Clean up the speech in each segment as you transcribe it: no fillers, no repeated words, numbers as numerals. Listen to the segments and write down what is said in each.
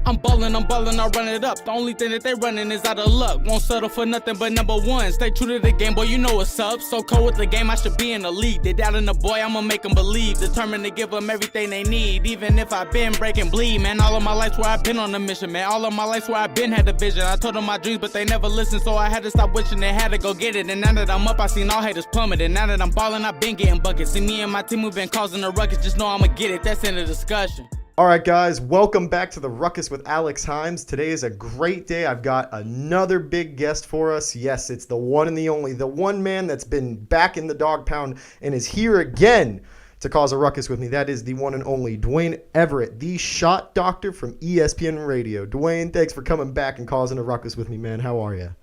I'm ballin', I run it up. The only thing that they running is out of luck. Won't settle for nothing but number one. Stay true to the game, boy, you know what's up. So cold with the game, I should be in the league. They doubting the boy, I'ma make them believe. Determined to give them everything they need. Even if I've been breaking bleed, man. All of my life's where I've been on a mission, man. All of my life's where I've been had a vision. I told them my dreams, but they never listened. So I had to stop wishing they had to go get it. And now that I'm up, I seen all haters plummet. And now that I'm ballin', I've been getting buckets. See me and my team, we've been causing a ruckus. Just know I'ma get it, that's the end of the discussion. All right, guys, welcome back to the Ruckus with Alex Himes. Today is a great day. I've got another big guest for us. Yes, it's the one and the only, the one man that's been back in the dog pound and is here again to cause a ruckus with me. That is the one and only Duane Everett, the shot doctor from ESPN Radio. Duane, thanks for coming back and causing a ruckus with me, man. How are you?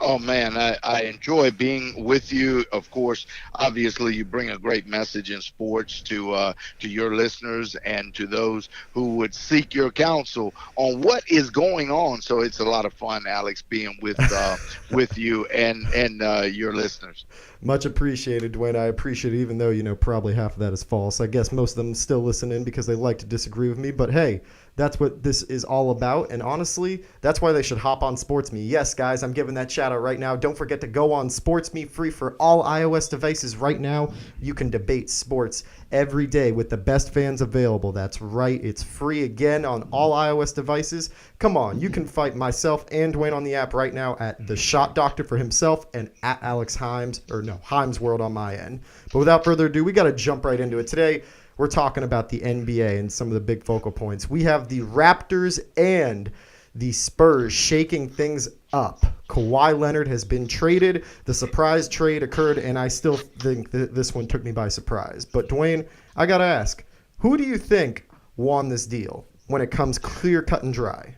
Oh, man, I enjoy being with you. Of course, obviously, you bring a great message in sports to your listeners and to those who would seek your counsel on what is going on. So it's a lot of fun, Alex, being with you and your listeners. Much appreciated, Duane. I appreciate it, even though, probably half of that is false. I guess most of them still listen in because they like to disagree with me. But, hey, that's what this is all about. And honestly, that's why they should hop on SportsMe. Yes, guys, I'm giving that shout out right now. Don't forget to go on SportsMe, free for all iOS devices right now. You can debate sports every day with the best fans available. That's right. It's free again on all iOS devices. Come on. You can fight myself and Duane on the app right now at Theshotdoctor for himself and at Alex Himes, Himes World on my end. But without further ado, we got to jump right into it. Today, we're talking about the NBA and some of the big focal points. We have the Raptors and the Spurs shaking things up. Kawhi Leonard has been traded. The surprise trade occurred, and I still think that this one took me by surprise. But, Duane, I got to ask, who do you think won this deal when it comes clear, cut, and dry?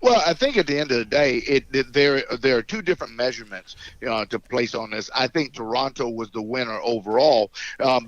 Well, I think at the end of the day, there are two different measurements to place on this. I think Toronto was the winner overall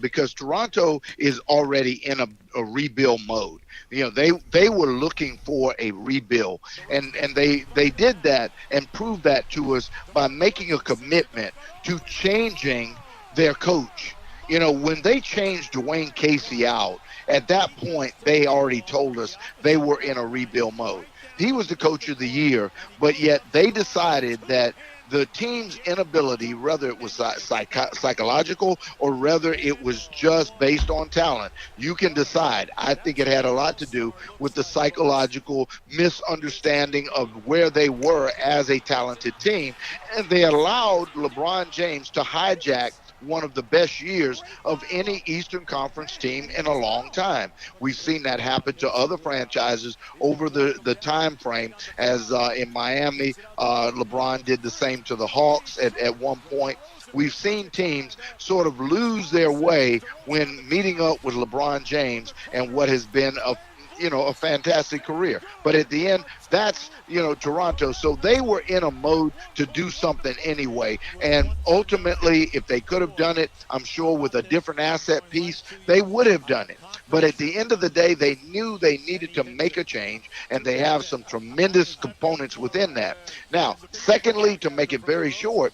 because Toronto is already in a rebuild mode. They were looking for a rebuild, and they did that and proved that to us by making a commitment to changing their coach. When they changed Dwayne Casey out, at that point, they already told us they were in a rebuild mode. He was the coach of the year, but yet they decided that the team's inability, whether it was psychological or whether it was just based on talent, you can decide. I think it had a lot to do with the psychological misunderstanding of where they were as a talented team, and they allowed LeBron James to hijack one of the best years of any Eastern Conference team in a long time. We've seen that happen to other franchises over the time frame, as in Miami, LeBron did the same to the Hawks at one point. We've seen teams sort of lose their way when meeting up with LeBron James and what has been a fantastic career. But at the end, that's, Toronto. So they were in a mode to do something anyway. And ultimately, if they could have done it, I'm sure with a different asset piece, they would have done it. But at the end of the day, they knew they needed to make a change, and they have some tremendous components within that. Now, secondly, to make it very short,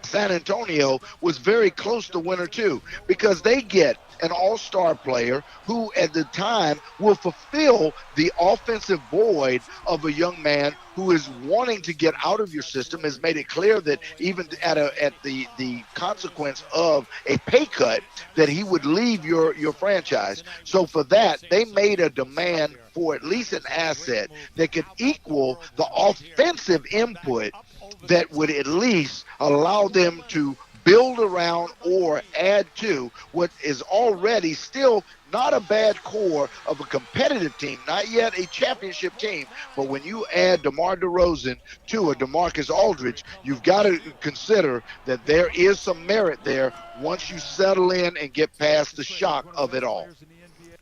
San Antonio was very close to winner too, because they get an all-star player who at the time will fulfill the offensive void of a young man who is wanting to get out of your system, has made it clear that even at the consequence of a pay cut, that he would leave your franchise. So for that, they made a demand for at least an asset that could equal the offensive input that would at least allow them to build around or add to what is already still not a bad core of a competitive team, not yet a championship team. But when you add DeMar DeRozan to a DeMarcus Aldridge, you've got to consider that there is some merit there once you settle in and get past the shock of it all.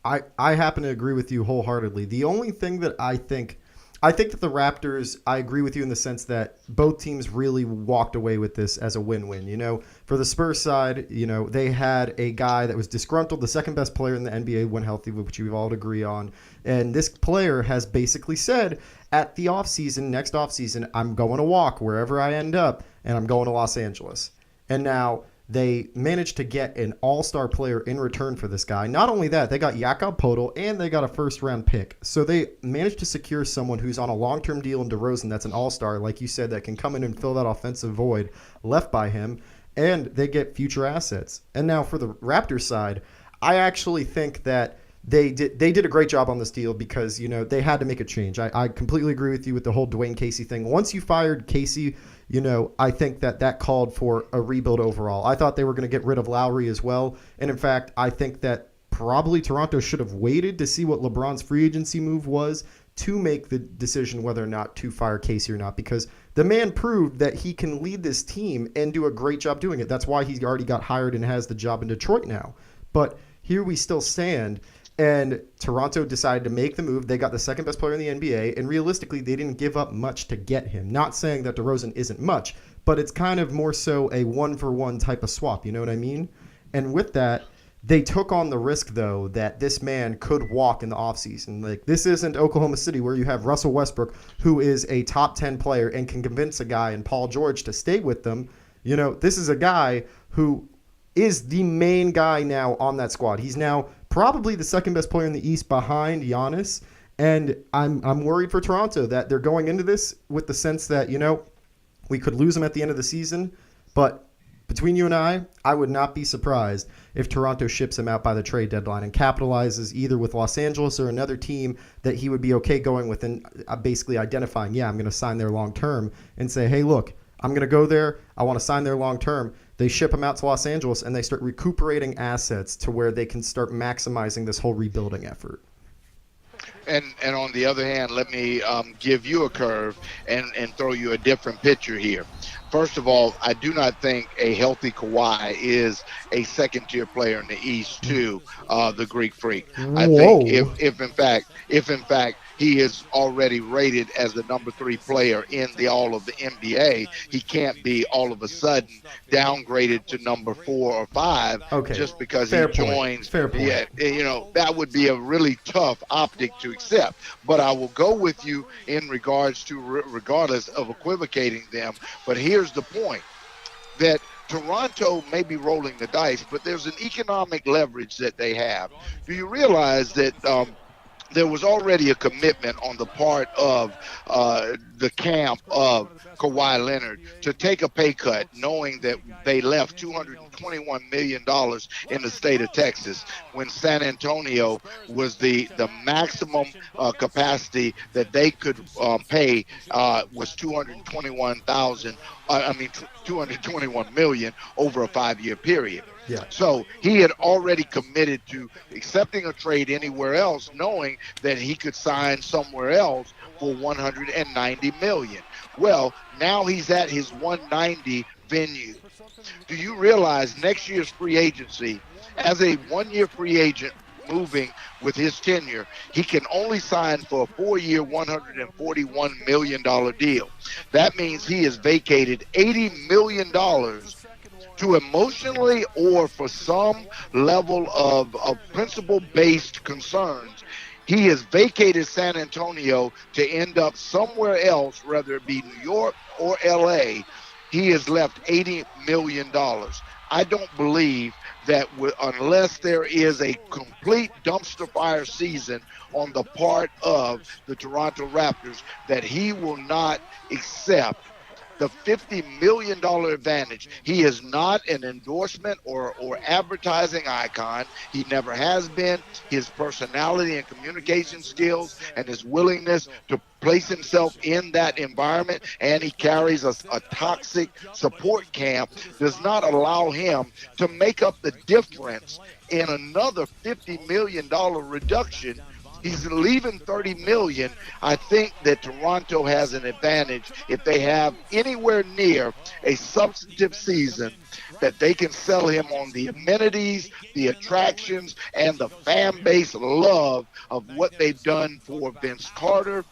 I happen to agree with you wholeheartedly. The only thing that I think that the Raptors, I agree with you in the sense that both teams really walked away with this as a win-win. For the Spurs side, they had a guy that was disgruntled, the second best player in the NBA when healthy, which we've all agree on. And this player has basically said at the next offseason, I'm going to walk wherever I end up, and I'm going to Los Angeles. And now They managed to get an all-star player in return for this guy. Not only that, they got Jakob Poeltl and they got a first-round pick. So they managed to secure someone who's on a long-term deal in DeRozan that's an all-star, like you said, that can come in and fill that offensive void left by him, and they get future assets. And now for the Raptors side, I actually think that they did a great job on this deal because, you know, they had to make a change. I completely agree with you with the whole Dwayne Casey thing. Once you fired Casey, you know, I think that called for a rebuild overall. I thought they were going to get rid of Lowry as well. And in fact, I think that probably Toronto should have waited to see what LeBron's free agency move was to make the decision whether or not to fire Casey or not, because the man proved that he can lead this team and do a great job doing it. That's why he already got hired and has the job in Detroit now. But here we still stand. And Toronto decided to make the move. They got the second best player in the NBA, and realistically, they didn't give up much to get him. Not saying that DeRozan isn't much, but it's kind of more so a one-for-one type of swap. You know what I mean? And with that, they took on the risk, though, that this man could walk in the offseason. Like, this isn't Oklahoma City where you have Russell Westbrook, who is a top 10 player and can convince a guy and Paul George to stay with them. You know, this is a guy who is the main guy now on that squad. He's now probably the second best player in the East behind Giannis. And I'm worried for Toronto that they're going into this with the sense that, you know, we could lose him at the end of the season. But between you and I would not be surprised if Toronto ships him out by the trade deadline and capitalizes either with Los Angeles or another team that he would be okay going with, and basically identifying, yeah, I'm going to sign there long term, and say, hey, look, I'm going to go there. I want to sign there long term. They ship him out to Los Angeles, and they start recuperating assets to where they can start maximizing this whole rebuilding effort. And on the other hand, let me give you a curve and throw you a different picture here. First of all, I do not think a healthy Kawhi is a second-tier player in the East to the Greek Freak. I think if in fact he is already rated as the number 3 player in all of the NBA, he can't be all of a sudden downgraded to number 4 or 5 just because he joins. Fair point. Yeah, you know, that would be a really tough optic to accept. But I will go with you in regards to regardless of equivocating them. But here's the point, that Toronto may be rolling the dice, but there's an economic leverage that they have. Do you realize that there was already a commitment on the part of the camp of Kawhi Leonard to take a pay cut, knowing that they left $221 million in the state of Texas when San Antonio was the maximum capacity that they could pay was $221 million over a 5-year period. Yeah. So he had already committed to accepting a trade anywhere else, knowing that he could sign somewhere else for $190 million. Well, now he's at his 190 venue. Do you realize next year's free agency, as a 1-year free agent moving with his tenure, he can only sign for a 4-year, $141 million deal. That means he has vacated $80 million to emotionally or for some level of principle-based concerns. He has vacated San Antonio to end up somewhere else, whether it be New York or L.A. He has left $80 million. I don't believe that unless there is a complete dumpster fire season on the part of the Toronto Raptors, that he will not accept the $50 million advantage. He is not an endorsement or advertising icon. He never has been. His personality and communication skills and his willingness to place himself in that environment, and he carries a toxic support camp, does not allow him to make up the difference in another $50 million reduction. He's leaving $30 million. I think that Toronto has an advantage if they have anywhere near a substantive season, that they can sell him on the amenities, the attractions, and the fan base love of what they've done for Vince Carter,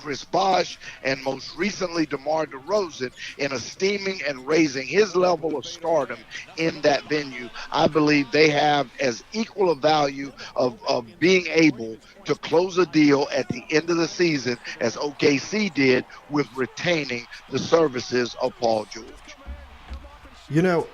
Chris Bosh, and most recently DeMar DeRozan, in esteeming and raising his level of stardom in that venue. I believe they have as equal a value of being able to close a deal at the end of the season as OKC did with retaining the services of Paul George. You know,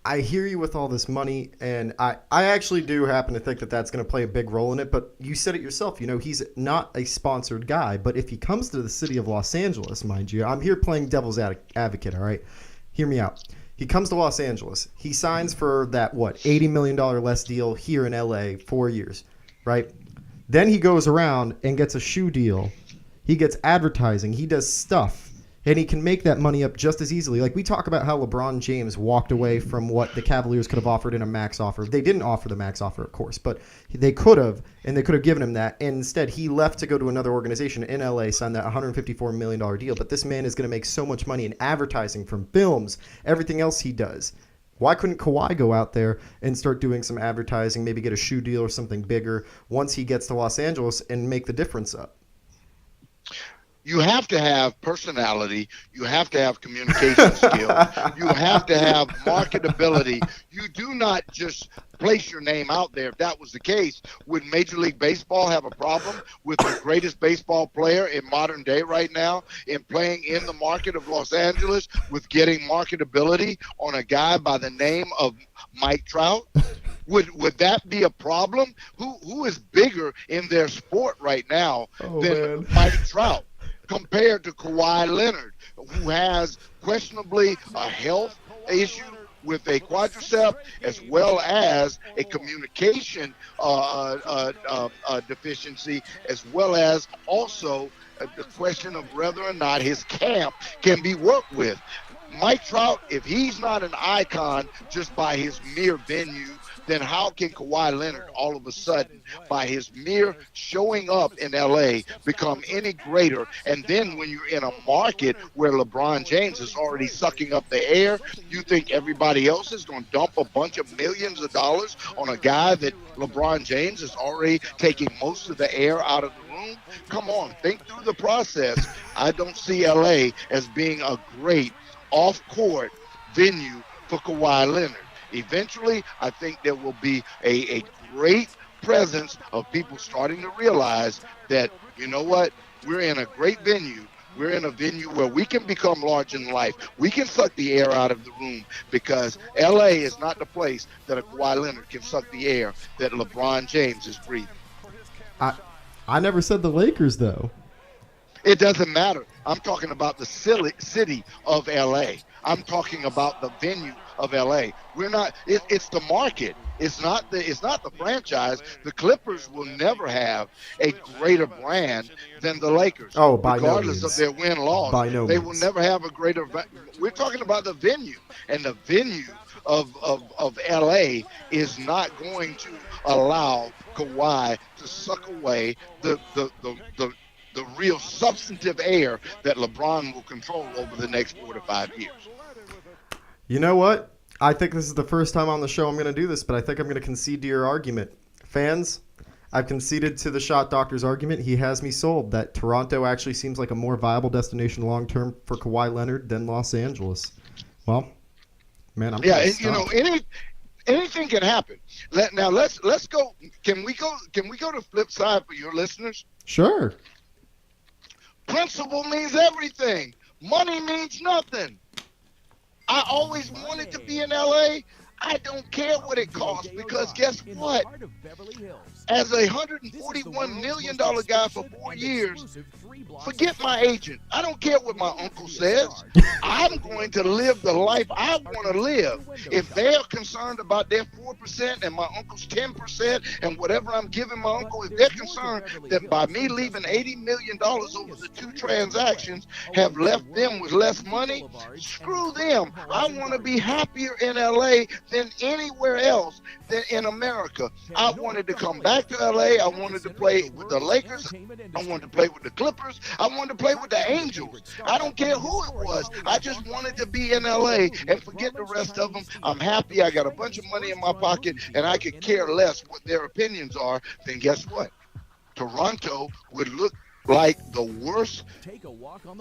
I hear you with all this money, and I actually do happen to think that that's going to play a big role in it, but you said it yourself. He's not a sponsored guy, but if he comes to the city of Los Angeles, mind you, I'm here playing devil's advocate, all right? Hear me out. He comes to Los Angeles. He signs for that, $80 million less deal here in L.A., 4 years, right? Then he goes around and gets a shoe deal. He gets advertising. He does stuff. And he can make that money up just as easily. Like, we talk about how LeBron James walked away from what the Cavaliers could have offered in a max offer. They didn't offer the max offer, of course, but they could have, and they could have given him that. And instead, he left to go to another organization in LA, signed that $154 million deal. But this man is going to make so much money in advertising, from films, everything else he does. Why couldn't Kawhi go out there and start doing some advertising, maybe get a shoe deal or something bigger once he gets to Los Angeles and make the difference up? You have to have personality. You have to have communication skills. You have to have marketability. You do not just place your name out there. If that was the case, would Major League Baseball have a problem with the greatest baseball player in modern day right now in playing in the market of Los Angeles with getting marketability on a guy by the name of Mike Trout? Would that be a problem? Who is bigger in their sport right now than Mike Trout? Compared to Kawhi Leonard, who has questionably a health issue with a quadricep, as well as a communication deficiency, as well as also the question of whether or not his camp can be worked with. Mike Trout, if he's not an icon just by his mere venue, then how can Kawhi Leonard all of a sudden, by his mere showing up in L.A., become any greater? And then when you're in a market where LeBron James is already sucking up the air, you think everybody else is going to dump a bunch of millions of dollars on a guy that LeBron James is already taking most of the air out of the room? Come on, think through the process. I don't see L.A. as being a great off-court venue for Kawhi Leonard. Eventually, I think there will be a great presence of people starting to realize that, you know what, we're in a great venue. We're in a venue where we can become large in life. We can suck the air out of the room, because L.A. is not the place that a Kawhi Leonard can suck the air that LeBron James is breathing. I never said the Lakers, though. It doesn't matter. I'm talking about the city of L.A. I'm talking about the venue of LA. We're not. It's the market. It's not the franchise. The Clippers will never have a greater brand than the Lakers. Oh, by regardless no means. of their win-loss. By no they means. will never have a greater. We're talking about the venue, and the venue of LA is not going to allow Kawhi to suck away the real substantive air that LeBron will control over the next 4 to 5 years. You know what? I think this is the first time on the show I'm going to do this, but I think I'm going to concede to your argument. Fans, I've conceded to the Shot Doctor's argument. He has me sold that Toronto actually seems like a more viable destination long-term for Kawhi Leonard than Los Angeles. Well, man, I'm anything can happen. Now let's go. Can we go to flip side for your listeners? Sure. Principle means everything. Money means nothing. I always wanted to be in LA. I don't care what it costs, because guess what? As a $141 million guy for 4 years, forget my agent. I don't care what my uncle says. I'm going to live the life I want to live. If they're concerned about their 4% and my uncle's 10% and whatever I'm giving my uncle, if they're concerned that by me leaving $80 million over the 2 transactions have left them with less money, screw them. I want to be happier in LA than anywhere else than in America. I wanted to come back to LA. I wanted to play with the Lakers. I wanted to play with the Clippers. I wanted to play with the Angels. I don't care who it was. I just wanted to be in LA and forget the rest of them. I'm happy. I got a bunch of money in my pocket, and I could care less what their opinions are. Then guess what? Toronto would look like the worst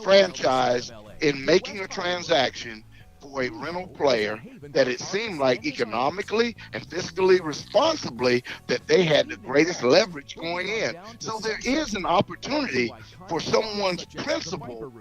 franchise in making a transaction for a rental player that it seemed like economically and fiscally responsibly that they had the greatest leverage going in. So there is an opportunity for someone's principle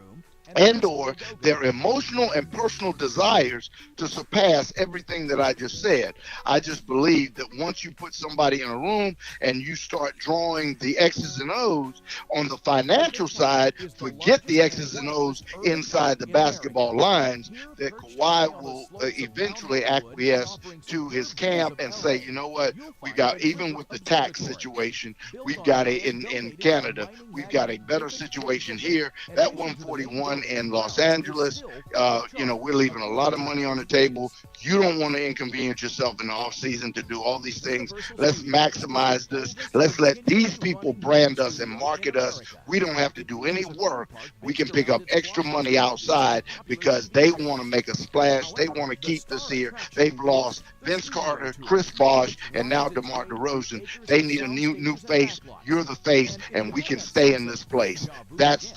and or their emotional and personal desires to surpass everything that I just said. I just believe that once you put somebody in a room and you start drawing the X's and O's on the financial side, forget the X's and O's inside the basketball lines, that Kawhi will eventually acquiesce to his camp and say, you know what, we got, even with the tax situation, we've got in Canada, we've got a better situation here. That 141 in Los Angeles, we're leaving a lot of money on the table. You don't want to inconvenience yourself in the off season to do all these things. Let's maximize this. Let's let these people brand us and market us. We don't have to do any work. We can pick up extra money outside because they want to make a splash. They want to keep this here. They've lost Vince Carter, Chris Bosh, and now DeMar DeRozan. They need a new face. You're the face, and we can stay in this place. That's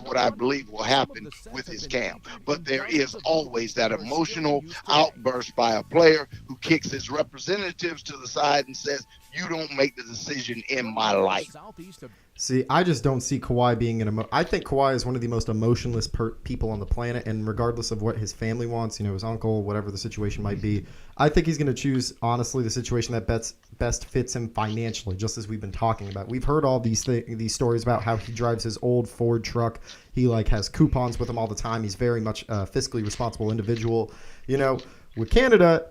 what I believe will happen with his camp. But there is always that emotional outburst by a player who kicks his representatives to the side and says, you don't make the decision in my life. See, I just don't see Kawhi being I think Kawhi is one of the most emotionless people on the planet, and regardless of what his family wants, his uncle, whatever the situation might be, I think he's going to choose, honestly, the situation that best fits him financially, just as we've been talking about. We've heard all these stories about how he drives his old Ford truck. He has coupons with him all the time. He's very much a fiscally responsible individual. With Canada,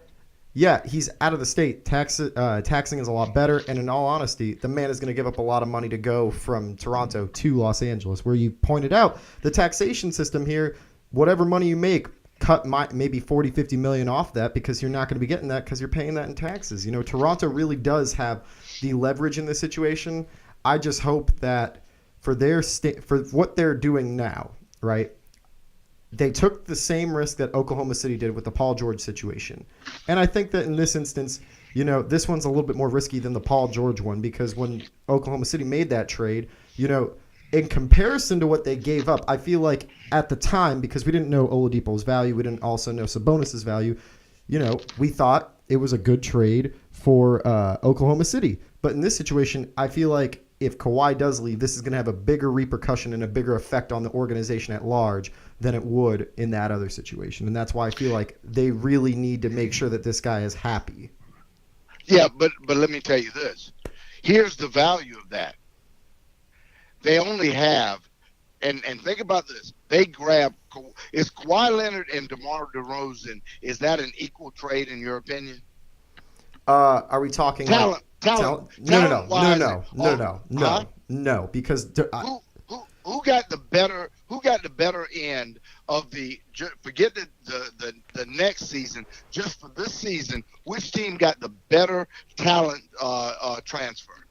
yeah, he's out of the state. Taxing is a lot better. And in all honesty, the man is going to give up a lot of money to go from Toronto to Los Angeles, where you pointed out the taxation system here, whatever money you make, cut maybe 40, 50 million off that, because you're not going to be getting that because you're paying that in taxes. Toronto really does have the leverage in this situation. I just hope that for what they're doing now, right? They took the same risk that Oklahoma City did with the Paul George situation. And I think that in this instance, this one's a little bit more risky than the Paul George one, because when Oklahoma City made that trade, in comparison to what they gave up, I feel like at the time, because we didn't know Oladipo's value, we didn't also know Sabonis's value, we thought it was a good trade for Oklahoma City. But in this situation, I feel like if Kawhi does leave, this is going to have a bigger repercussion and a bigger effect on the organization at large than it would in that other situation. And that's why I feel like they really need to make sure that this guy is happy. Yeah, but let me tell you this. Here's the value of that. They only have, and think about this, they grab, is Kawhi Leonard and DeMar DeRozan, is that an equal trade in your opinion? Are we talking talent? No, because who got the better end of forget the next season, just for this season, which team got the better talent transfer?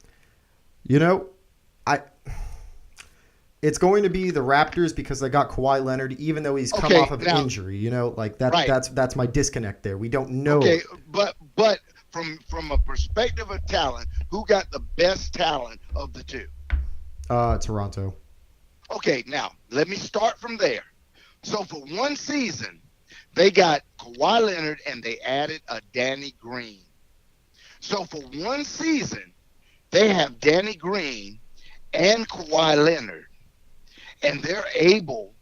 It's going to be the Raptors, because they got Kawhi Leonard, even though he's come off of injury. That's my disconnect there. We don't know. Okay, but from a perspective of talent, who got the best talent of the two? Toronto. Okay, now let me start from there. So for one season, they got Kawhi Leonard and they added a Danny Green. So for one season, they have Danny Green and Kawhi Leonard, and they're able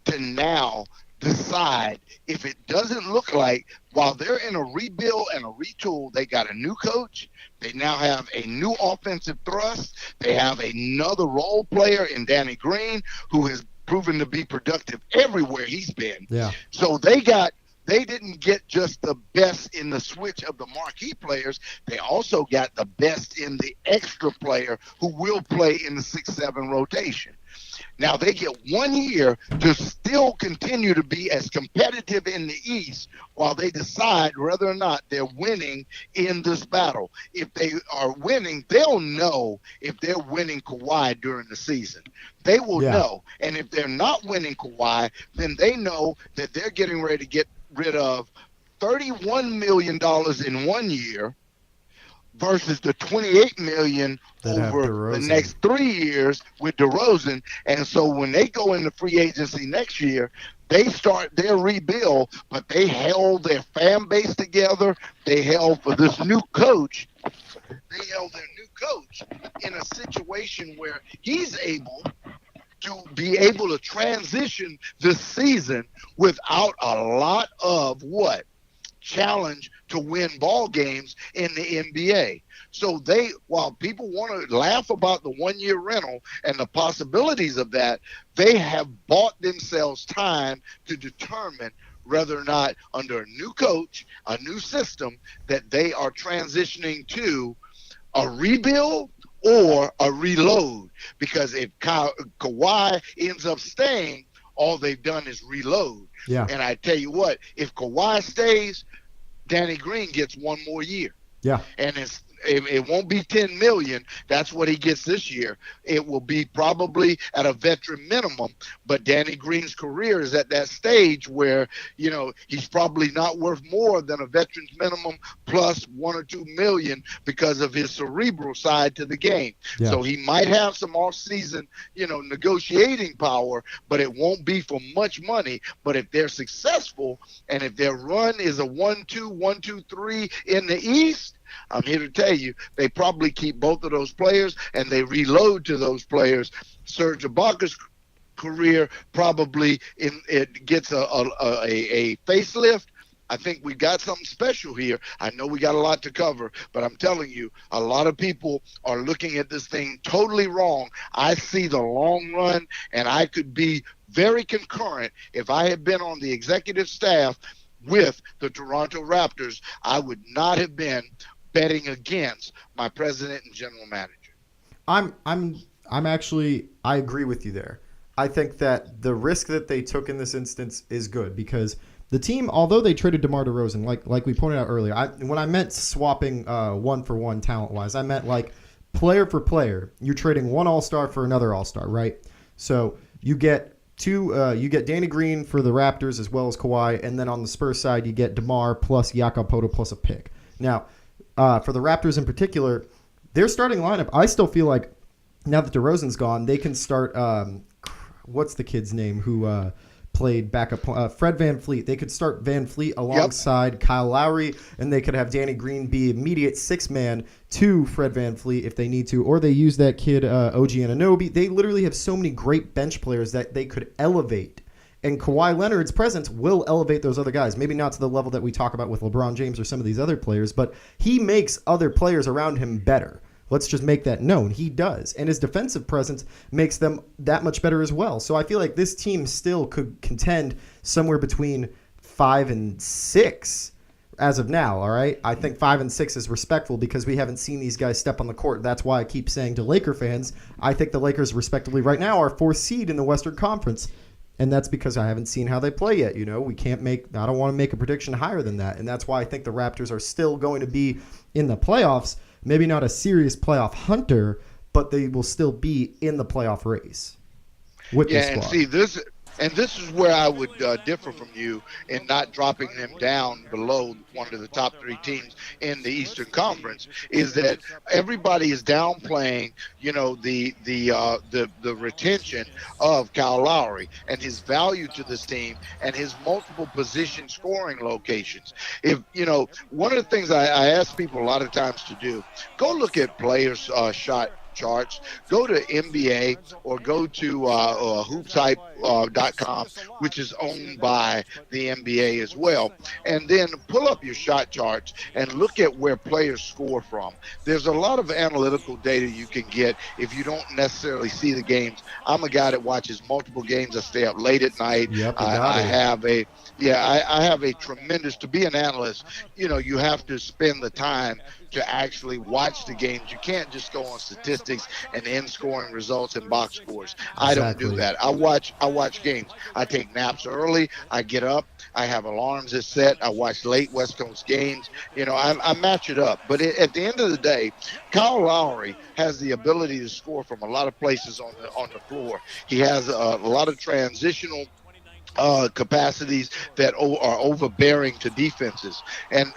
to now decide, if it doesn't look like, while they're in a rebuild and a retool, they got a new coach, they now have a new offensive thrust, they have another role player in Danny Green, who has proven to be productive everywhere he's been. Yeah. So they didn't get just the best in the switch of the marquee players. They also got the best in the extra player who will play in the 6-7 rotation. Now they get 1 year to still continue to be as competitive in the East while they decide whether or not they're winning in this battle. If they are winning, they'll know if they're winning Kawhi during the season. They will know. And if they're not winning Kawhi, then they know that they're getting ready to get rid of $31 million in 1 year versus the $28 million over the next 3 years with DeRozan. And so when they go into free agency next year, they start their rebuild, but they held their fan base together. They held for this new coach. They held their new coach in a situation where he's able to be able to transition this season without a lot of what? Challenge to win ball games in the NBA. So while people want to laugh about the 1-year rental and the possibilities of that, they have bought themselves time to determine whether or not under a new coach, a new system, that they are transitioning to a rebuild or a reload. Because if Kawhi ends up staying, all they've done is reload. Yeah. And I tell you what, if Kawhi stays, Danny Green gets 1 more year. Yeah. And it won't be $10 million. That's what he gets this year. It will be probably at a veteran minimum. But Danny Green's career is at that stage where, he's probably not worth more than a veteran's minimum plus 1 or 2 million because of his cerebral side to the game. Yeah. So he might have some off-season, negotiating power, but it won't be for much money. But if they're successful and if their run is a 1-2, 1-2-3 in the East, I'm here to tell you, they probably keep both of those players and they reload to those players. Serge Ibaka's career probably it gets a facelift. I think we got something special here. I know we got a lot to cover, but I'm telling you, a lot of people are looking at this thing totally wrong. I see the long run, and I could be very concurrent. If I had been on the executive staff with the Toronto Raptors, I would not have been betting against my president and general manager. I'm actually, I agree with you there. I think that the risk that they took in this instance is good because the team, although they traded DeMar DeRozan, like we pointed out earlier, when I meant swapping 1-for-1 talent-wise, I meant like player for player. You're trading one All-Star for another All-Star, right? So you get you get Danny Green for the Raptors as well as Kawhi, and then on the Spurs side, you get DeMar plus Jakob Poeltl plus a pick. Now, for the Raptors in particular, their starting lineup, I still feel like now that DeRozan's gone, they can start what's the kid's name who played backup? Fred VanVleet. They could start VanVleet alongside Kyle Lowry, and they could have Danny Green be immediate six-man to Fred VanVleet if they need to, or they use that kid OG Anunoby. They literally have so many great bench players that they could elevate. And Kawhi Leonard's presence will elevate those other guys. Maybe not to the level that we talk about with LeBron James or some of these other players, but he makes other players around him better. Let's just make that known. He does. And his defensive presence makes them that much better as well. So I feel like this team still could contend somewhere between 5 and 6 as of now, all right? I think 5 and 6 is respectful because we haven't seen these guys step on the court. That's why I keep saying to Laker fans, I think the Lakers respectively right now are 4th seed in the Western Conference. And that's because I haven't seen how they play yet. I don't want to make a prediction higher than that. And that's why I think the Raptors are still going to be in the playoffs. Maybe not a serious playoff hunter, but they will still be in the playoff race with this squad. And see, this is where I would differ from you in not dropping them down below one of the top 3 teams in the Eastern Conference. Is that everybody is downplaying, the retention of Kyle Lowry and his value to this team and his multiple position scoring locations. If one of the things I ask people a lot of times to do, go look at players' shot charts, go to NBA or go to hooptype.com, which is owned by the NBA as well, and then pull up your shot charts and look at where players score from. There's a lot of analytical data you can get if you don't necessarily see the games. I'm a guy that watches multiple games. I stay up late at night. Yep, I have a tremendous, to be an analyst, you have to spend the time to actually watch the games. You can't just go on statistics and end scoring results and box scores. I don't do that. I watch games. I take naps early. I get up. I have alarms that set. I watch late West Coast games. I match it up. But at the end of the day, Kyle Lowry has the ability to score from a lot of places on the floor. He has a lot of transitional capacities that are overbearing to defenses, and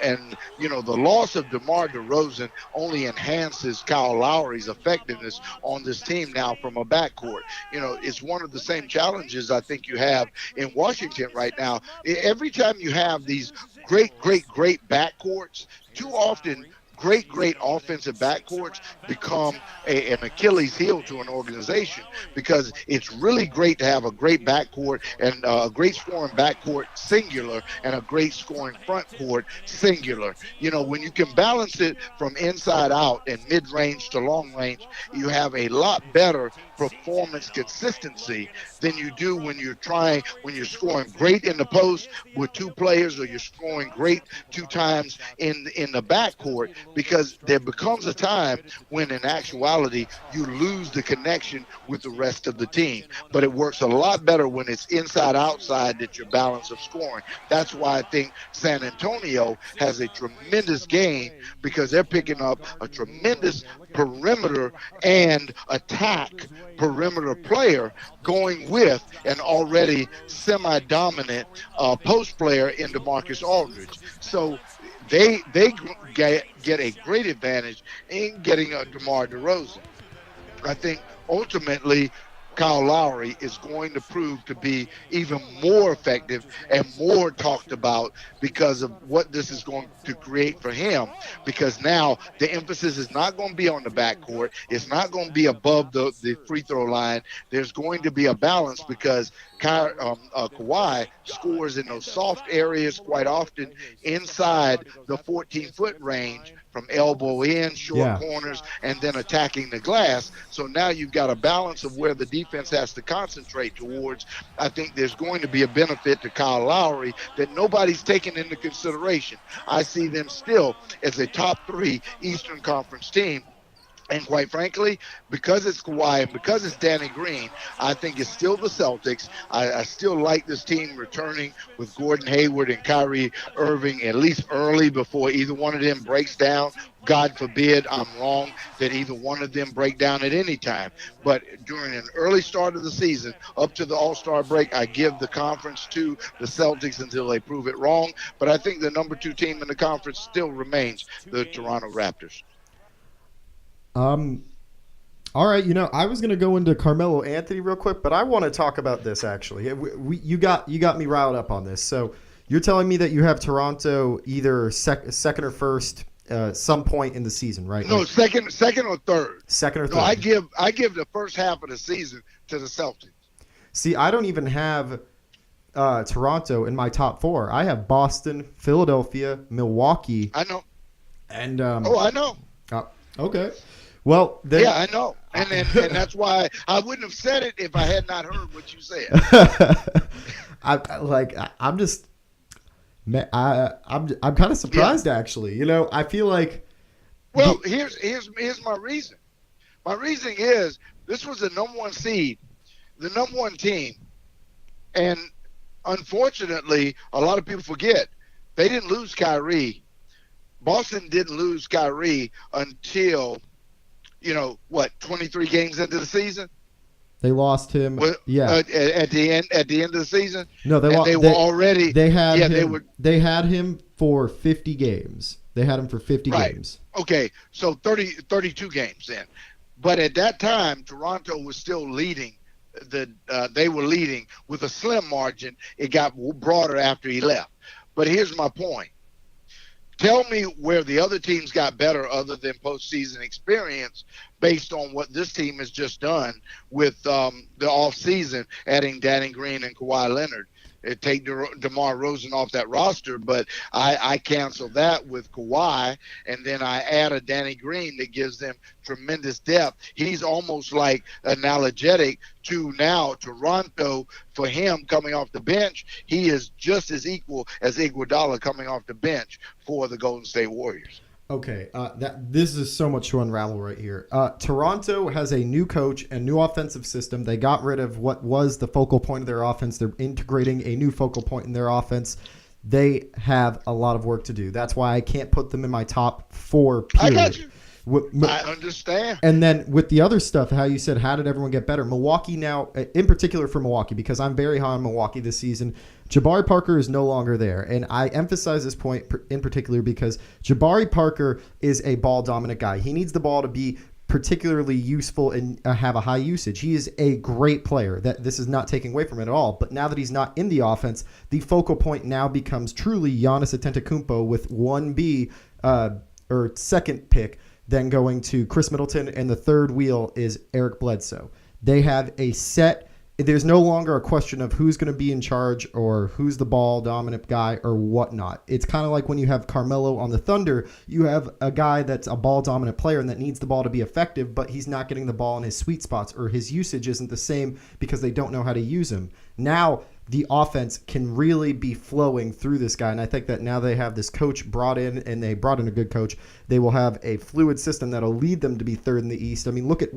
the loss of DeMar DeRozan only enhances Kyle Lowry's effectiveness on this team now from a backcourt. It's one of the same challenges I think you have in Washington right now. Every time you have these great backcourts, too often great offensive backcourts become an Achilles heel to an organization, because it's really great to have a great backcourt and a great scoring backcourt singular and a great scoring front court singular. When you can balance it from inside out and mid-range to long range, you have a lot better performance consistency than you do when you're scoring great in the post with two players, or you're scoring great two times in the backcourt, because there becomes a time when in actuality you lose the connection with the rest of the team. But it works a lot better when it's inside outside, that your balance of scoring. That's why I think San Antonio has a tremendous game, because they're picking up a tremendous perimeter and attack perimeter player going with an already semi-dominant post player in DeMarcus Aldridge. So they get a great advantage in getting a DeMar DeRozan. I think ultimately Kyle Lowry is going to prove to be even more effective and more talked about because of what this is going to create for him, because now the emphasis is not going to be on the backcourt. It's not going to be above the free throw line. There's going to be a balance, because Kawhi scores in those soft areas quite often inside the 14-foot range, from elbow in, short corners, and then attacking the glass. So now you've got a balance of where the defense has to concentrate towards. I think there's going to be a benefit to Kyle Lowry that nobody's taken into consideration. I see them still as a top 3 Eastern Conference team. And quite frankly, because it's Kawhi and because it's Danny Green, I think it's still the Celtics. I still like this team returning with Gordon Hayward and Kyrie Irving at least early, before either one of them breaks down. God forbid I'm wrong that either one of them break down at any time. But during an early start of the season, up to the All-Star break, I give the conference to the Celtics until they prove it wrong. But I think the number 2 team in the conference still remains the Toronto Raptors. All right, I was going to go into Carmelo Anthony real quick, but I want to talk about this actually. You got me riled up on this. So you're telling me that you have Toronto either second or first some point in the season, right? No, second or third. Second or third. No, I give the first half of the season to the Celtics. See, I don't even have Toronto in my top 4. I have Boston, Philadelphia, Milwaukee. I know. And I know. Okay. Well, yeah, I know, and that's why I wouldn't have said it if I had not heard what you said. I'm kind of surprised actually. I feel like. Well, here's my reason. My reason is this was the number 1 seed, the number 1 team, and unfortunately, a lot of people forget they didn't lose Kyrie. Boston didn't lose Kyrie until 23 games into the season. They lost him. At the end of the season. No, They had him for 50 games. They had him for 50 games. Okay, so 32 games then. But at that time, Toronto was still leading. They were leading with a slim margin. It got broader after he left. But here's my point. Tell me where the other teams got better other than postseason experience based on what this team has just done with the offseason, adding Danny Green and Kawhi Leonard. Take DeMar DeRozan off that roster, but I cancel that with Kawhi, and then I add a Danny Green that gives them tremendous depth. He's almost like analogetic to now Toronto for him coming off the bench. He is just as equal as Iguodala coming off the bench for the Golden State Warriors. Okay, this is so much to unravel right here. Toronto has a new coach and new offensive system. They got rid of what was the focal point of their offense. They're integrating a new focal point in their offense. They have a lot of work to do. That's why I can't put them in my top 4. Period. I got you. I understand. And then with the other stuff, how you said, how did everyone get better? Milwaukee now, in particular for Milwaukee, because I'm very high on Milwaukee this season, Jabari Parker is no longer there. And I emphasize this point in particular because Jabari Parker is a ball-dominant guy. He needs the ball to be particularly useful and have a high usage. He is a great player. That this is not taking away from it at all. But now that he's not in the offense, the focal point now becomes truly Giannis Antetokounmpo with 1B or second pick, then going to Chris Middleton, and the third wheel is Eric Bledsoe. They have a set. There's no longer a question of who's going to be in charge or who's the ball dominant guy or whatnot. It's kind of like when you have Carmelo on the Thunder, you have a guy that's a ball dominant player and that needs the ball to be effective, but he's not getting the ball in his sweet spots, or his usage isn't the same because they don't know how to use him. Now the offense can really be flowing through this guy, and I think that now they have this coach brought in, and they brought in a good coach. They will have a fluid system that'll lead them to be third in the East. I mean, look at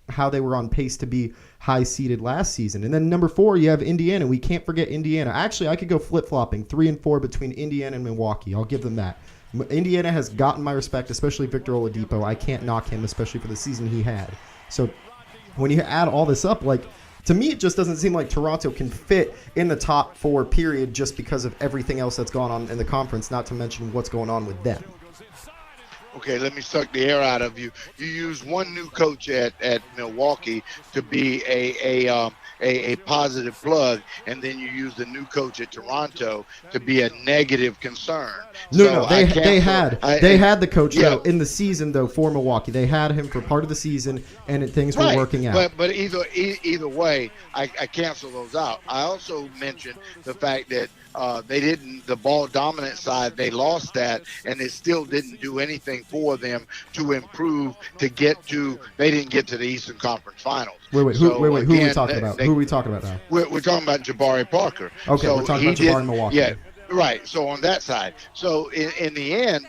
how they were on pace to be high seeded last season. And then number 4, you have Indiana. We can't forget Indiana. Actually, I could go flip-flopping 3 and 4 between Indiana and Milwaukee. I'll give them that. Indiana has gotten my respect, especially Victor Oladipo. I can't knock him, especially for the season he had. So when you add all this up, like, to me, it just doesn't seem like Toronto can fit in the top 4 period just because of everything else that's gone on in the conference, not to mention what's going on with them. Okay, let me suck the air out of you. You use one new coach at Milwaukee to be a positive plug, and then you use the new coach at Toronto to be a negative concern. No, they had the coach though in the season though for Milwaukee. They had him for part of the season, and things were working out. But either way, I cancel those out. I also mentioned the fact that they didn't, the ball dominant side, they lost that, and it still didn't do anything for them to improve to get to, they didn't get to the Eastern Conference Finals. Who are we talking about? Who are we talking about now? We're talking about Jabari Parker. Okay, so we're talking about Jabari Milwaukee. Yeah, right. So on that side. So in the end,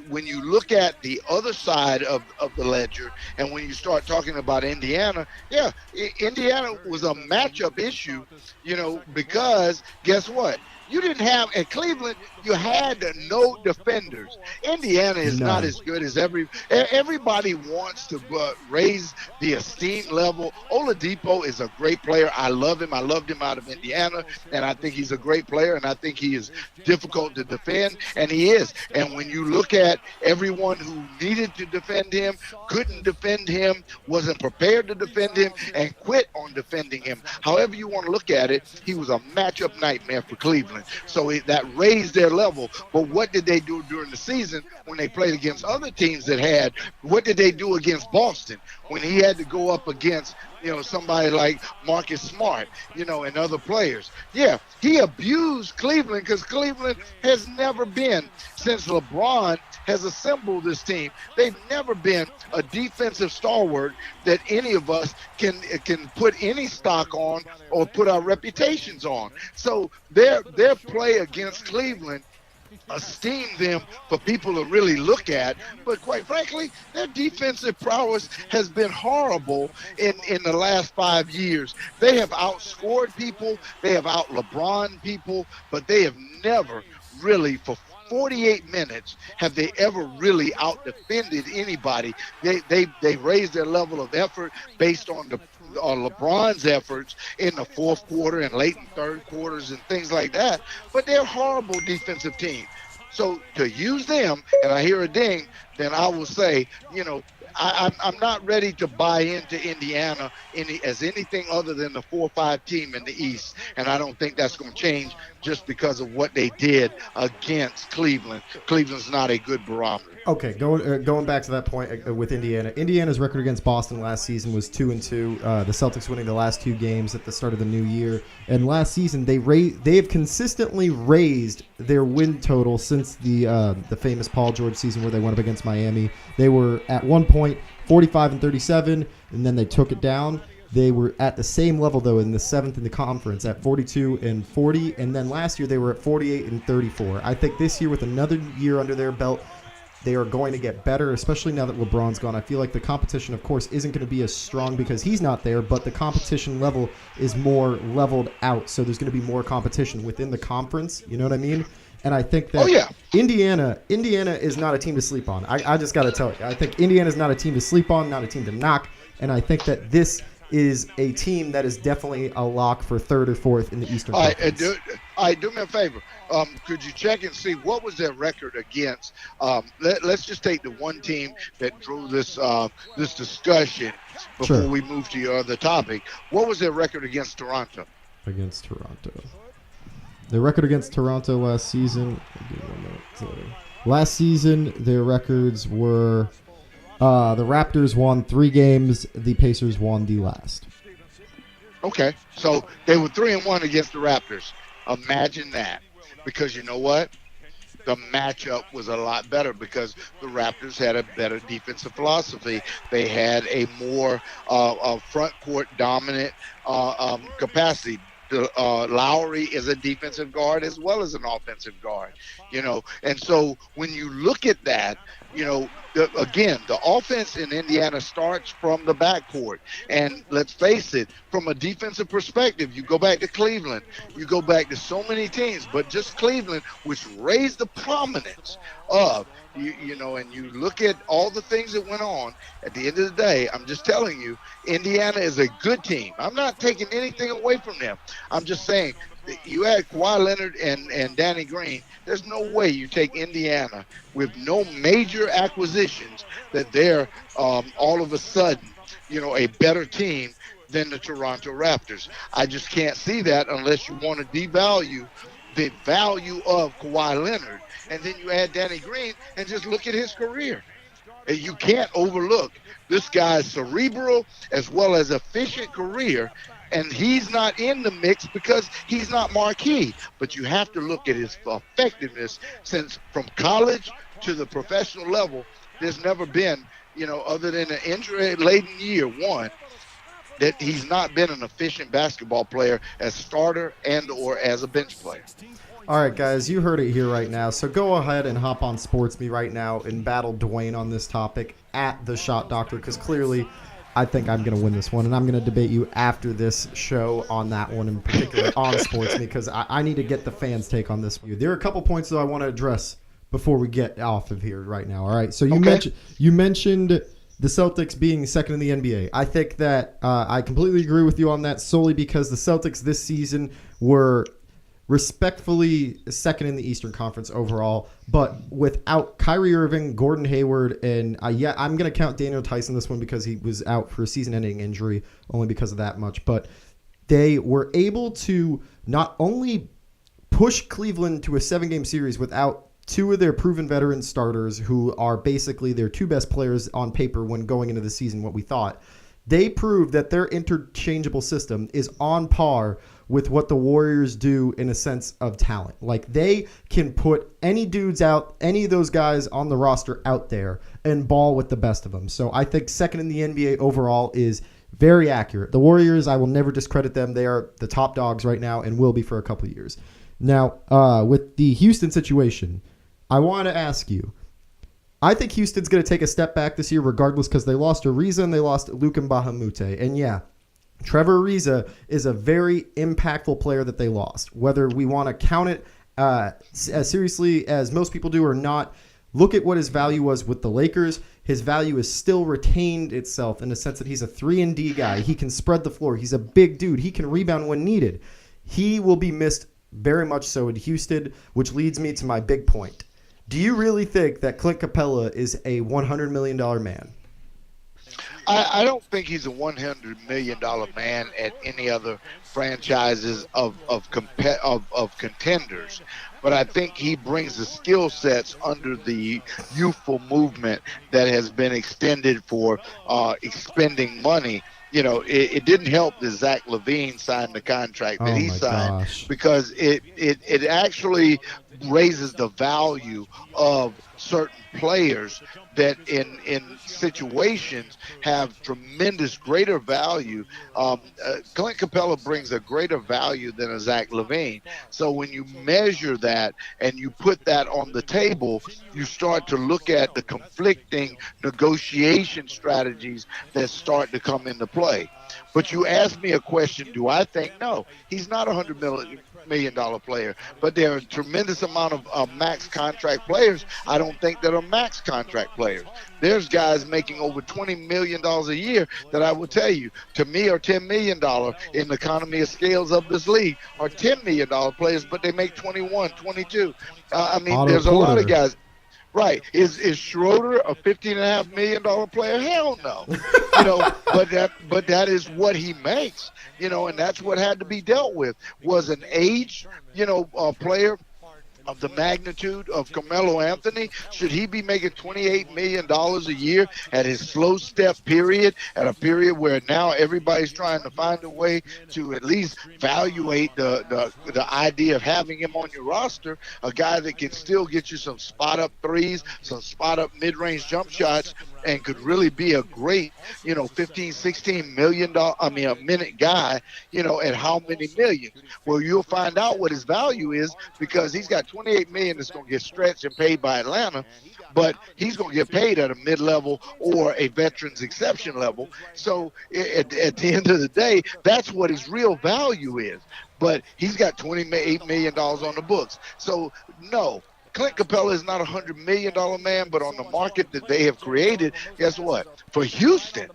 when you look at the other side of the ledger, and when you start talking about Indiana, Indiana was a matchup issue, because guess what? You didn't have at Cleveland. You had no defenders. Indiana is not as good as everybody wants to raise the esteem level. Oladipo is a great player. I love him. I loved him out of Indiana, and I think he's a great player, and I think he is difficult to defend, and he is. And when you look at everyone who needed to defend him, couldn't defend him, wasn't prepared to defend him, and quit on defending him. However you want to look at it, he was a matchup nightmare for Cleveland. So that raised their level. But what did they do during the season when they played against other teams that had? What did they do against Boston when he had to go up against somebody like Marcus Smart, and other players? Yeah, he abused Cleveland because Cleveland has never been, since LeBron has assembled this team, they've never been a defensive stalwart that any of us can put any stock on or put our reputations on. So their play against Cleveland esteem them for people to really look at, but quite frankly, their defensive prowess has been horrible in the last 5 years. They have outscored people, they have out LeBron people, but they have never really, for 48 minutes, have they ever really out-defended anybody. They raised their level of effort based on LeBron's efforts in the fourth quarter and late in third quarters and things like that. But they're a horrible defensive team. So to use them, and I hear a ding, then I will say, I'm not ready to buy into Indiana as anything other than the 4-5 team in the East, and I don't think that's going to change just because of what they did against Cleveland. Cleveland's not a good barometer. Okay, going back to that point with Indiana. Indiana's record against Boston last season was 2-2. The Celtics winning the last 2 games at the start of the new year. And last season, they have consistently raised their win total since the famous Paul George season where they went up against Miami. They were at one point 45-37, and then they took it down. They were at the same level, though, in the 7th in the conference at 42-40, and then last year they were at 48-34. I think this year, with another year under their belt, they are going to get better, especially now that LeBron's gone. I feel like the competition, of course, isn't going to be as strong because he's not there, but the competition level is more leveled out, so there's going to be more competition within the conference. You know what I mean? And I think that Indiana is not a team to sleep on. I just got to tell you. I think Indiana is not a team to sleep on, not a team to knock, and I think that this is a team that is definitely a lock for 3rd or 4th in the Eastern Conference. Do me a favor. Could you check and see what was their record against? Let's just take the one team that drew this discussion before we move to your other topic. What was their record against Toronto? Against Toronto. The record against Toronto last season. Last season, their records were the Raptors won 3 games. The Pacers won the last. Okay, so they were 3-1 against the Raptors. Imagine that, because you know what? The matchup was a lot better because the Raptors had a better defensive philosophy. They had a more front court dominant capacity. Lowry is a defensive guard as well as an offensive guard, and so when you look at that, again, the offense in Indiana starts from the backcourt. And let's face it, from a defensive perspective, you go back to Cleveland, you go back to so many teams, but just Cleveland, which raised the prominence of, and you look at all the things that went on. At the end of the day, I'm just telling you, Indiana is a good team. I'm not taking anything away from them. I'm just saying, you had Kawhi Leonard and Danny Green. There's no way you take Indiana with no major acquisitions that they're all of a sudden, a better team than the Toronto Raptors. I just can't see that unless you want to devalue the value of Kawhi Leonard. And then you add Danny Green and just look at his career. You can't overlook this guy's cerebral as well as efficient career. And he's not in the mix because he's not marquee. But you have to look at his effectiveness since from college to the professional level, there's never been, other than an injury-laden year one, that he's not been an efficient basketball player as starter and or as a bench player. All right, guys, you heard it here right now. So go ahead and hop on SportsMe right now and battle Duane on this topic at Theshotdoctor, because clearly I think I'm going to win this one, and I'm going to debate you after this show on that one in particular on SportsMe, because I need to get the fans' take on this. There are a couple points that I want to address before we get off of here right now. All right, so you mentioned the Celtics being second in the NBA. I think that I completely agree with you on that, solely because the Celtics this season were respectfully second in the Eastern Conference overall, but without Kyrie Irving, Gordon Hayward, and I'm going to count Daniel Tyson this one because he was out for a season-ending injury, only because of that much, but they were able to not only push Cleveland to a 7-game series without 2 of their proven veteran starters, who are basically their 2 best players on paper when going into the season, what we thought. They proved that their interchangeable system is on par with what the Warriors do in a sense of talent. Like, they can put any dudes out, any of those guys on the roster out there and ball with the best of them. So I think second in the NBA overall is very accurate. The Warriors, I will never discredit them. They are the top dogs right now and will be for a couple of years. Now, with the Houston situation, I want to ask you, I think Houston's going to take a step back this year regardless, because they lost Ariza and they lost Luka Bahamute. And yeah, Trevor Ariza is a very impactful player that they lost. Whether we want to count it as seriously as most people do or not, look at what his value was with the Lakers. His value has still retained itself in the sense that he's a 3-and-D guy. He can spread the floor. He's a big dude. He can rebound when needed. He will be missed very much so in Houston, which leads me to my big point. Do you really think that Clint Capella is a $100 million man? I don't think he's a $100 million man at any other franchises of contenders. But I think he brings the skill sets under the youthful movement that has been extended for expending money. It didn't help that Zach LaVine signed the contract that he signed, because it actually raises the value of certain players that in situations have tremendous greater value. Clint Capella brings a greater value than a Zach LaVine. So when you measure that and you put that on the table, you start to look at the conflicting negotiation strategies that start to come into play. But you asked me a question, do I think? No, he's not a $100 million player, but there are a tremendous amount of max contract players. I don't think that are max contract players. There's guys making over $20 million a year that I will tell you, to me, are $10 million in the economy of scales of this league, are $10 million players, but they make 21, 22. There's a lot of guys. Right. Is Schroeder a $15.5 million player? Hell no. But that is what he makes, and that's what had to be dealt with, was an aged, player of the magnitude of Carmelo Anthony? Should he be making $28 million a year at his slow step period, at a period where now everybody's trying to find a way to at least evaluate the idea of having him on your roster, a guy that can still get you some spot up threes, some spot up mid-range jump shots, and could really be a great, 15, $16 million, a minute guy, at how many millions? Well, you'll find out what his value is, because he's got $28 million that's going to get stretched and paid by Atlanta, but he's going to get paid at a mid-level or a veteran's exception level. So at the end of the day, that's what his real value is. But he's got $28 million on the books. So no, Clint Capella is not a $100 million man, but on the market that they have created, guess what? For Houston,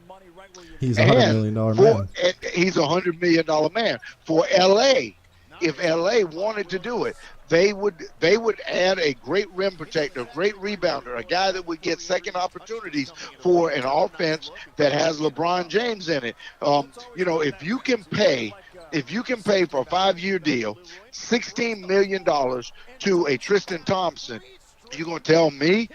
he's a $100 million man. He's a $100 million man. For LA, if LA wanted to do it, they would add a great rim protector, a great rebounder, a guy that would get second opportunities for an offense that has LeBron James in it. If you can pay for a 5-year deal, $16 million to a Tristan Thompson, you're going to tell me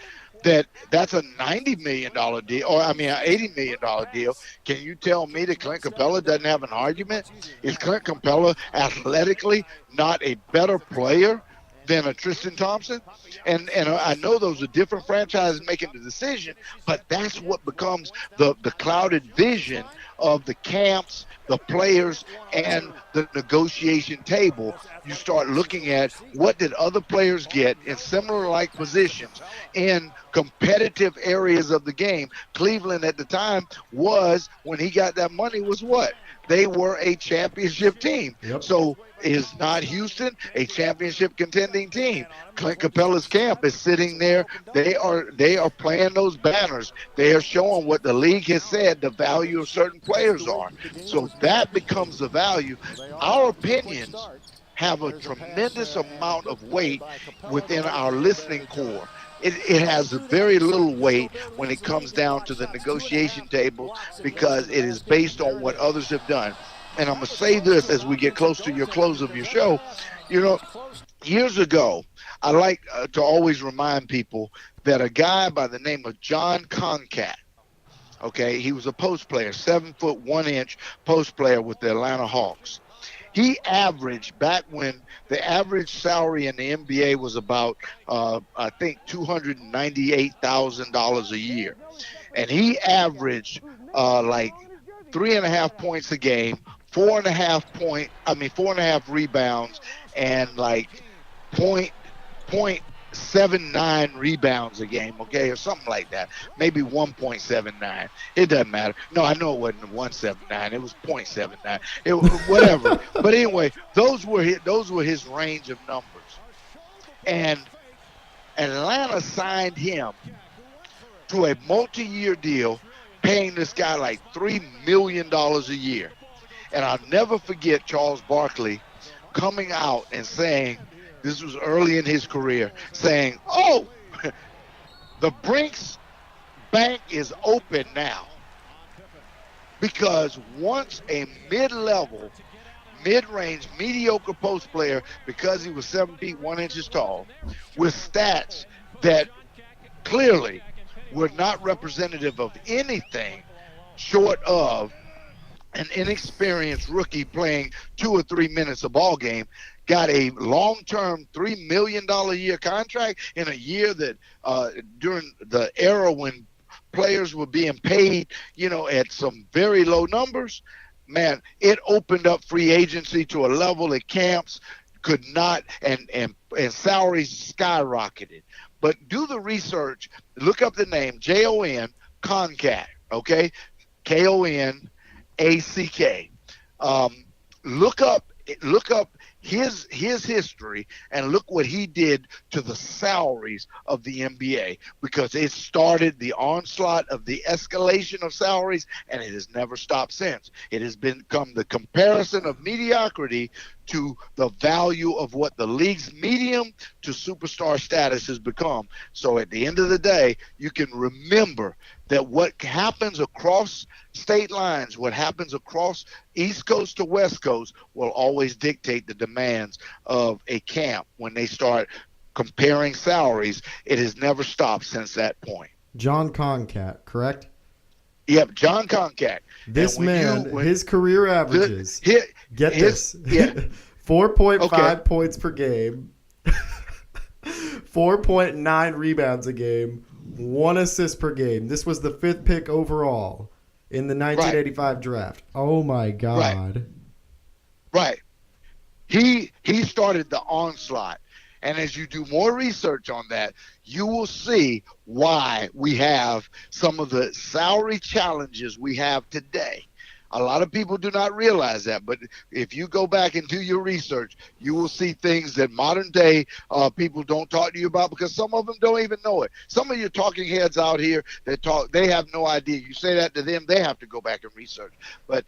that's a $90 million deal, or an $80 million deal. Can you tell me that Clint Capella doesn't have an argument? Is Clint Capella athletically not a better player than a Tristan Thompson? And I know those are different franchises making the decision, but that's what becomes the clouded vision of the camps, the players, and the negotiation table. You start looking at what did other players get in similar like positions in competitive areas of the game. Cleveland at the time was, when he got that money, was what? They were a championship team. Yep. So is not Houston a championship contending team? Clint Capella's camp is sitting there. They are playing those banners. They are showing what the league has said the value of certain players are. So that becomes the value. Our opinions have a tremendous amount of weight within our listening core. It has very little weight when it comes down to the negotiation table, because it is based on what others have done. And I'm going to say this as we get close to your close of your show. Years ago, I like to always remind people that a guy by the name of John Concat, okay, he was a post player, 7 foot 1 inch post player with the Atlanta Hawks. He averaged, back when the average salary in the NBA was about, I think, $298,000 a year. And he averaged like 3.5 points a game, 4.5 rebounds, and like 0.79 rebounds a game, okay, or something like that. Maybe 1.79. It doesn't matter. No, I know it wasn't 1.79. It was 0.79. It was whatever. But anyway, those were his range of numbers. And Atlanta signed him to a multi-year deal, paying this guy like $3 million a year. And I'll never forget Charles Barkley coming out and saying, this was early in his career, saying, oh, the Brinks Bank is open now. Because once a mid-level, mid-range, mediocre post player, because he was 7 feet 1 inches tall, with stats that clearly were not representative of anything short of an inexperienced rookie playing 2 or 3 minutes a ball game, got a long-term $3 million a year contract in a year that during the era when players were being paid, at some very low numbers. Man, it opened up free agency to a level that camps could not, and salaries skyrocketed. But do the research, look up the name, Jon Concat, okay? Konack. Look up his history and look what he did to the salaries of the NBA, because it started the onslaught of the escalation of salaries, and it has never stopped since. It has become the comparison of mediocrity to the value of what the league's medium to superstar status has become. So at the end of the day, you can remember that what happens across state lines, what happens across East Coast to West Coast, will always dictate the demands of a camp when they start comparing salaries, it has never stopped since that point. John Concat, correct? Yep, John Concat. This man, his career averages, get this, yeah. 4.5 points per game, 4.9 rebounds a game, 1 assist per game. This was the 5th pick overall in the 1985 draft. Oh, my God. Right. He started the onslaught. And as you do more research on that, you will see why we have some of the salary challenges we have today. A lot of people do not realize that, but if you go back and do your research, you will see things that modern day people don't talk to you about, because some of them don't even know it. Some of your talking heads out here that talk, they have no idea. You say that to them, they have to go back and research. But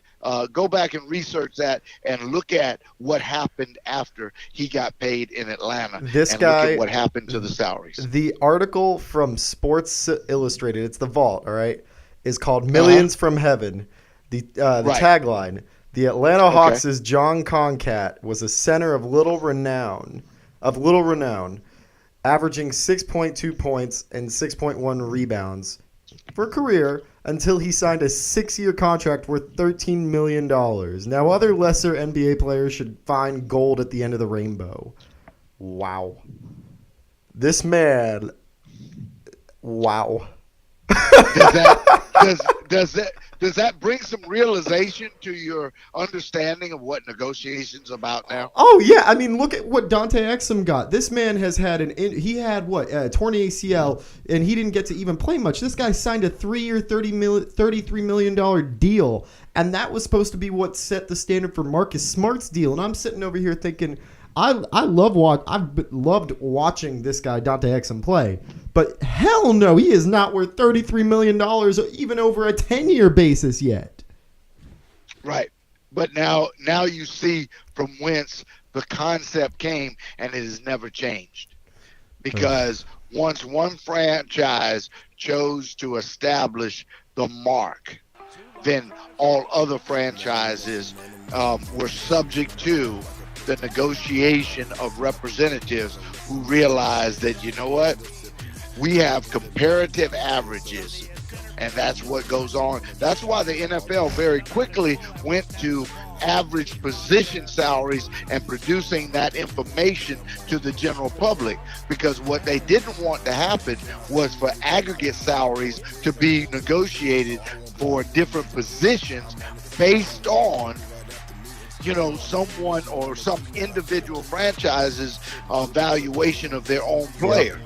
go back and research that and look at what happened after he got paid in Atlanta. This and guy, look at what happened to the salaries. The article from Sports Illustrated, it's the Vault, all right, is called Millions from Heaven. The tagline: the Atlanta Hawks' John Concat was a center of little renown, averaging 6.2 points and 6.1 rebounds for a career until he signed a 6-year contract worth $13 million. Now, other lesser NBA players should find gold at the end of the rainbow. Wow. This man, wow. Does that bring some realization to your understanding of what negotiations about now? Oh yeah, I mean, look at what Dante Exum got. This man has had torn ACL, and he didn't get to even play much. This guy signed a 3-year, $33 million deal, and that was supposed to be what set the standard for Marcus Smart's deal. And I'm sitting over here thinking, I've loved watching this guy Dante Exum play, but hell no, he is not worth $33 million even over a 10-year basis yet. Right, but now you see from whence the concept came, and it has never changed, because once one franchise chose to establish the mark, then all other franchises were subject to the negotiation of representatives who realized that, you know what, we have comparative averages, and that's what goes on. That's why the NFL very quickly went to average position salaries and producing that information to the general public, because what they didn't want to happen was for aggregate salaries to be negotiated for different positions based on someone or some individual franchise's valuation of their own player,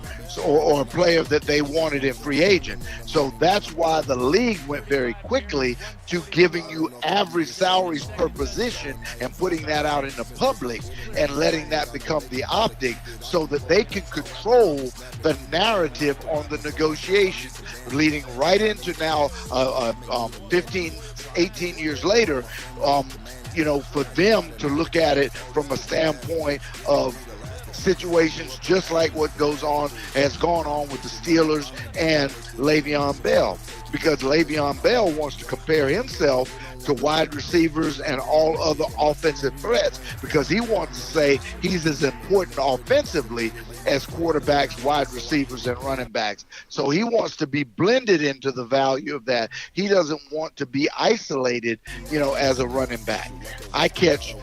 or a player that they wanted in free agent. So that's why the league went very quickly to giving you average salaries per position and putting that out in the public and letting that become the optic, so that they can control the narrative on the negotiations, leading right into now 15, 18 years later, for them to look at it from a standpoint of situations just like what has gone on with the Steelers and Le'Veon Bell, because Le'Veon Bell wants to compare himself to wide receivers and all other offensive threats, because he wants to say he's as important offensively as quarterbacks, wide receivers, and running backs. So he wants to be blended into the value of that. He doesn't want to be isolated, as a running back. I catch,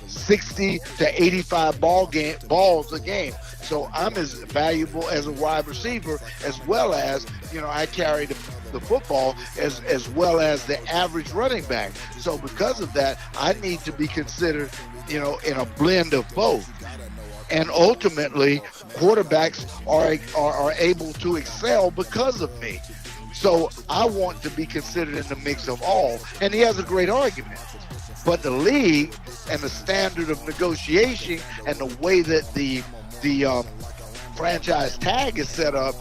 60 to 85 balls a game. So I'm as valuable as a wide receiver, as well as, I carry the football as well as the average running back. So because of that, I need to be considered, in a blend of both. And ultimately, quarterbacks are able to excel because of me. So I want to be considered in the mix of all. And he has a great argument. But the league and the standard of negotiation and the way that the franchise tag is set up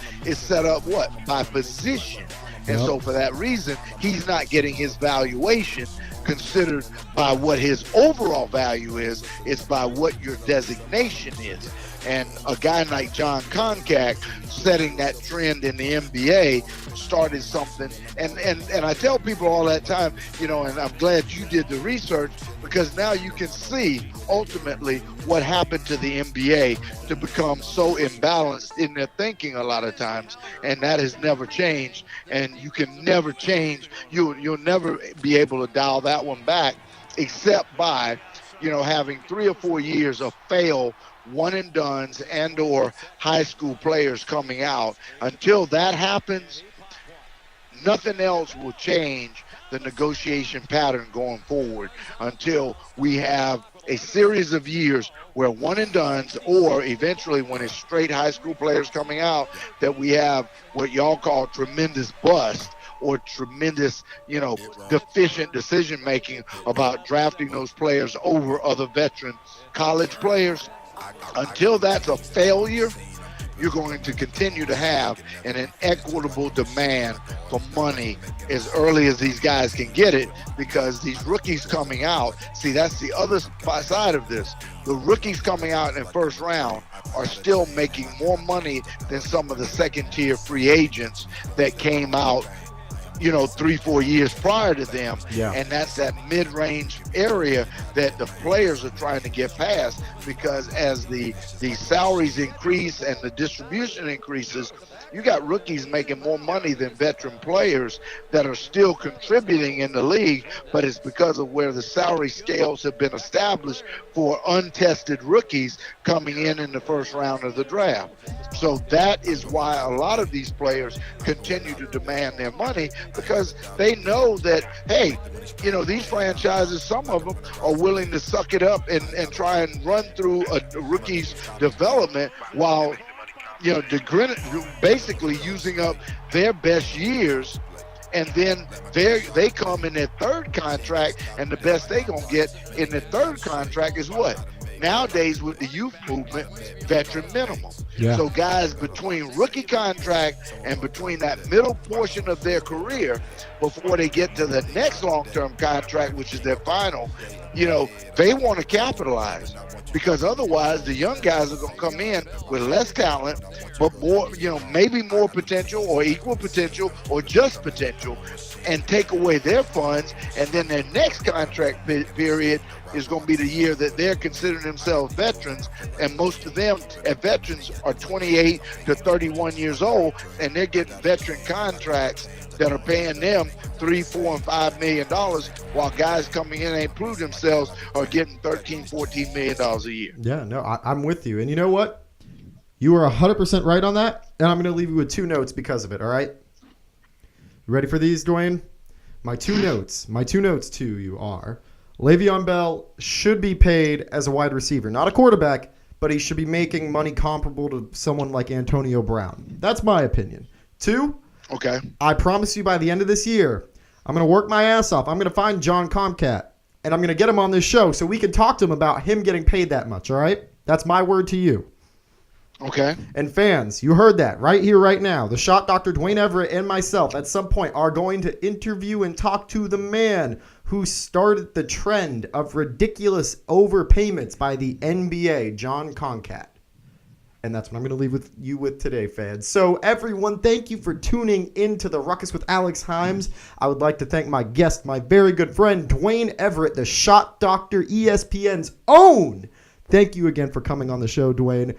what? By position. And so for that reason, he's not getting his valuation considered by what his overall value is. It's by what your designation is. And a guy like John Koncak setting that trend in the NBA started something. And I tell people all that time, and I'm glad you did the research, because now you can see ultimately what happened to the NBA to become so imbalanced in their thinking a lot of times. And that has never changed. And you can never change. You'll never be able to dial that one back, except by, having 3 or 4 years of failed one and dones and or high school players coming out. Until that happens, nothing else will change the negotiation pattern going forward, until we have a series of years where one and dones, or eventually when it's straight high school players coming out, that we have what y'all call tremendous bust, or tremendous, deficient decision making about drafting those players over other veteran college players. Until that's a failure, you're going to continue to have an inequitable demand for money as early as these guys can get it, because these rookies coming out, see, that's the other side of this. The rookies coming out in the first round are still making more money than some of the second-tier free agents that came out 3-4 years prior to them. Yeah. And that's that mid-range area that the players are trying to get past, because as the salaries increase and the distribution increases, you got rookies making more money than veteran players that are still contributing in the league, but it's because of where the salary scales have been established for untested rookies coming in the first round of the draft. So that is why a lot of these players continue to demand their money, because they know that, hey, these franchises, some of them are willing to suck it up and try and run through a rookie's development while basically using up their best years, and then they come in their third contract, and the best they gonna get in the third contract is what? Nowadays with the youth movement, veteran minimum. Yeah. So guys between rookie contract and between that middle portion of their career before they get to the next long-term contract, which is their final, they want to capitalize, because otherwise the young guys are going to come in with less talent, but more, maybe more potential or equal potential or just potential, and take away their funds. And then their next contract period is going to be the year that they're considering themselves veterans. And most of them at veterans are 28 to 31 years old, and they're getting veteran contracts that are paying them $3, $4, and $5 million, while guys coming in and prove themselves are getting $13, $14 million a year. Yeah, no, I'm with you. And you know what? You are 100% right on that, and I'm going to leave you with 2 notes because of it, all right? You ready for these, Duane? My two notes to you are, Le'Veon Bell should be paid as a wide receiver, not a quarterback, but he should be making money comparable to someone like Antonio Brown. That's my opinion. 2, okay, I promise you by the end of this year, I'm going to work my ass off. I'm going to find John Comcat, and I'm going to get him on this show so we can talk to him about him getting paid that much, all right? That's my word to you. Okay. And fans, you heard that right here, right now. The Shot Doctor, Duane Everett, and myself at some point are going to interview and talk to the man who started the trend of ridiculous overpayments by the NBA, John Concat. And that's what I'm going to leave you with today, fans. So everyone, thank you for tuning into the Ruckus with Alex Himes. I would like to thank my guest, my very good friend, Duane Everett, the Shot Doctor, ESPN's own. Thank you again for coming on the show, Duane.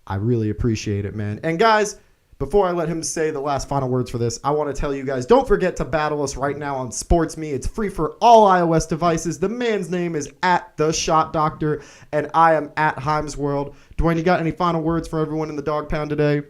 I really appreciate it, man. And guys, before I let him say the last final words for this, I want to tell you guys, don't forget to battle us right now on SportsMe. It's free for all iOS devices. The man's name is @TheShotDoctor, and I am @HimesWorld. Duane, you got any final words for everyone in the Dog Pound today?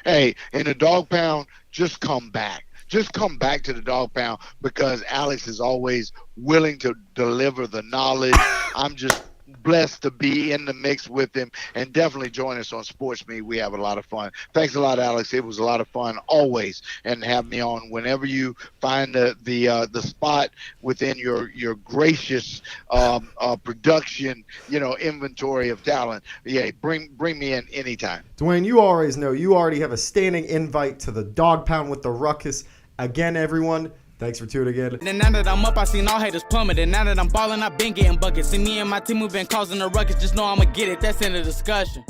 Hey, in the Dog Pound, just come back. Just come back to the Dog Pound, because Alex is always willing to deliver the knowledge. I'm just blessed to be in the mix with him, and definitely join us on SportsMe. We have a lot of fun. Thanks a lot, Alex. It was a lot of fun always, and have me on whenever you find the spot within your gracious production, inventory of talent. Yeah, bring me in anytime. Duane, you always know you already have a standing invite to the Dog Pound with the Ruckus. Again, everyone, thanks for tuning in. And now that I'm up, I seen all haters plummet. And now that I'm ballin', I've been getting buckets. See me and my team, we've been causing a ruckus. Just know I'ma get it. That's in the discussion.